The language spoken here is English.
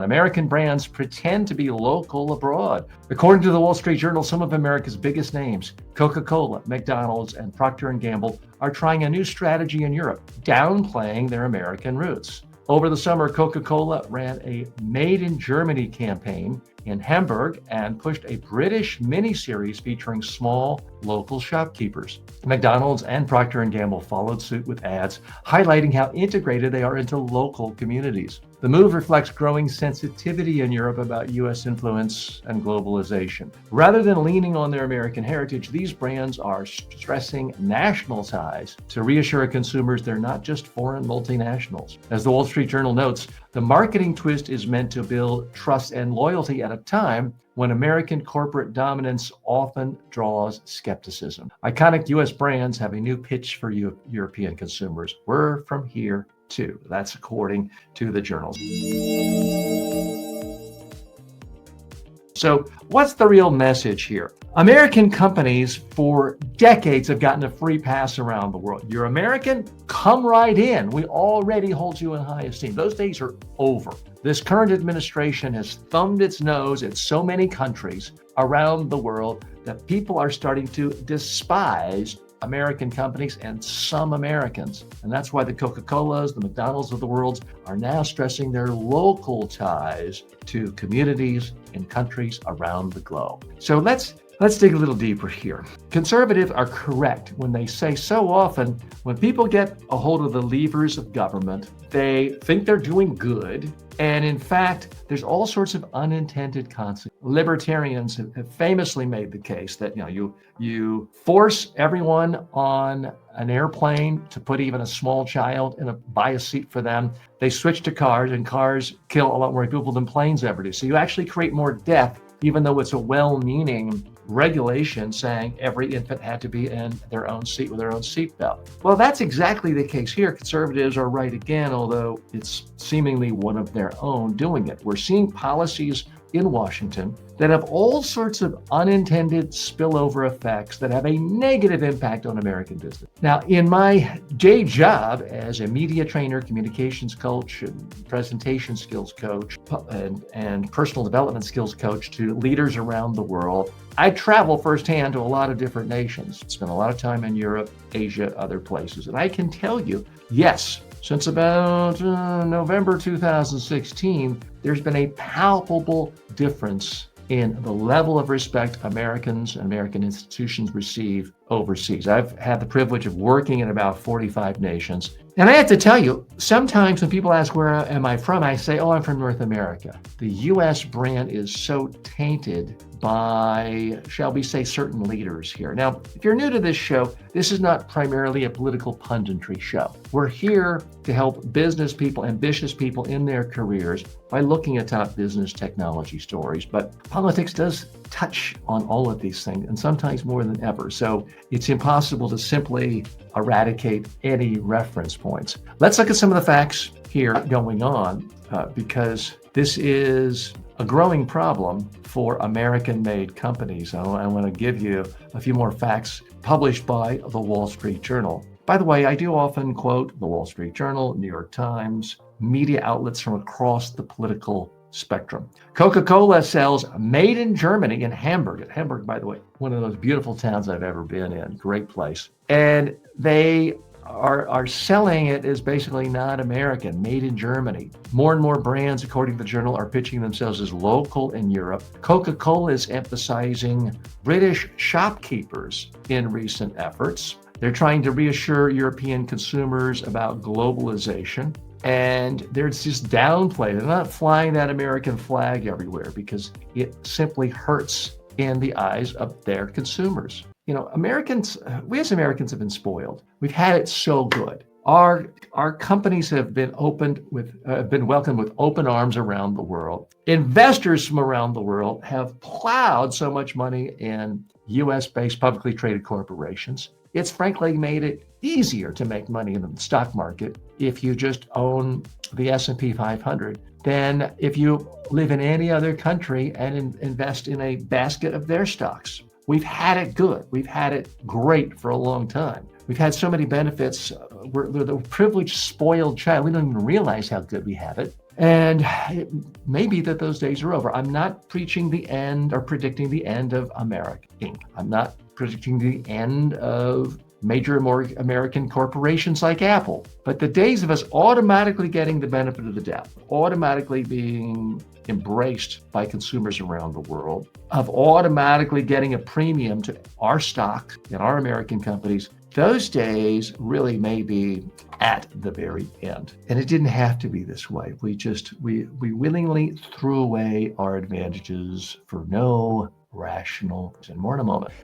American brands pretend to be local abroad. According to the Wall Street Journal, some of America's biggest names, Coca-Cola, McDonald's, and Procter & Gamble, are trying a new strategy in Europe, downplaying their American roots. Over the summer, Coca-Cola ran a Made in Germany campaign in Hamburg and pushed a British miniseries featuring small local shopkeepers. McDonald's and Procter & Gamble followed suit with ads highlighting how integrated they are into local communities. The move reflects growing sensitivity in Europe about U.S. influence and globalization. Rather than leaning on their American heritage, these brands are stressing national ties to reassure consumers they're not just foreign multinationals. As the Wall Street Journal notes, the marketing twist is meant to build trust and loyalty at a time when American corporate dominance often draws skepticism. Iconic U.S. brands have a new pitch for European consumers. We're from here too. That's according to the journals. So what's the real message here? American companies for decades have gotten a free pass around the world. You're American? Come right in. We already hold you in high esteem. Those days are over. This current administration has thumbed its nose at so many countries around the world that people are starting to despise American companies and some Americans. And that's why the Coca-Colas, the McDonald's of the world are now stressing their local ties to communities and countries around the globe. So let's dig a little deeper here. Conservatives are correct when they say so often when people get a hold of the levers of government, they think they're doing good. And in fact, there's all sorts of unintended consequences. Libertarians have famously made the case that you force everyone on an airplane to put even a small child buy a seat for them. They switch to cars, and cars kill a lot more people than planes ever do. So you actually create more death, even though it's a well-meaning regulation saying every infant had to be in their own seat with their own seatbelt. Well, that's exactly the case here. Conservatives are right again, although it's seemingly one of their own doing it. We're seeing policies in Washington that have all sorts of unintended spillover effects that have a negative impact on American business. Now, in my day job as a media trainer, communications coach, and presentation skills coach, and personal development skills coach to leaders around the world, I travel firsthand to a lot of different nations. Spend a lot of time in Europe, Asia, other places. And I can tell you, yes, since about November 2016, there's been a palpable difference in the level of respect Americans and American institutions receive overseas. I've had the privilege of working in about 45 nations. And I have to tell you, sometimes when people ask, where am I from? I say, I'm from North America. The U.S. brand is so tainted by, shall we say, certain leaders here. Now, if you're new to this show, this is not primarily a political punditry show. We're here to help business people, ambitious people in their careers by looking at top business technology stories. But politics does touch on all of these things, and sometimes more than ever. So it's impossible to simply eradicate any reference points. Let's look at some of the facts here going on, because this is a growing problem for American-made companies. I want to give you a few more facts published by the Wall Street Journal. By the way, I do often quote the Wall Street Journal, New York Times, media outlets from across the political spectrum. Coca-Cola sells Made in Germany in Hamburg. Hamburg, by the way, one of those beautiful towns I've ever been in. Great place. And they are selling it as basically not American, made in Germany. More and more brands, according to the journal, are pitching themselves as local in Europe. Coca-Cola is emphasizing British shopkeepers in recent efforts. They're trying to reassure European consumers about globalization. And they're just downplaying. They're not flying that American flag everywhere because it simply hurts in the eyes of their consumers. Americans, we as Americans have been spoiled. We've had it so good. Our companies have been welcomed with open arms around the world. Investors from around the world have plowed so much money in U.S.-based publicly traded corporations. It's frankly made it easier to make money in the stock market if you just own the S&P 500 than if you live in any other country and invest in a basket of their stocks. We've had it good. We've had it great for a long time. We've had so many benefits. We're the privileged, spoiled child. We don't even realize how good we have it. And it may be that those days are over. I'm not preaching the end or predicting the end of America Inc. I'm not predicting the end of major American corporations like Apple. But the days of us automatically getting the benefit of the doubt, automatically being embraced by consumers around the world, of automatically getting a premium to our stock and our American companies, those days really may be at the very end. And it didn't have to be this way. We willingly threw away our advantages for no rational reason. More in a moment.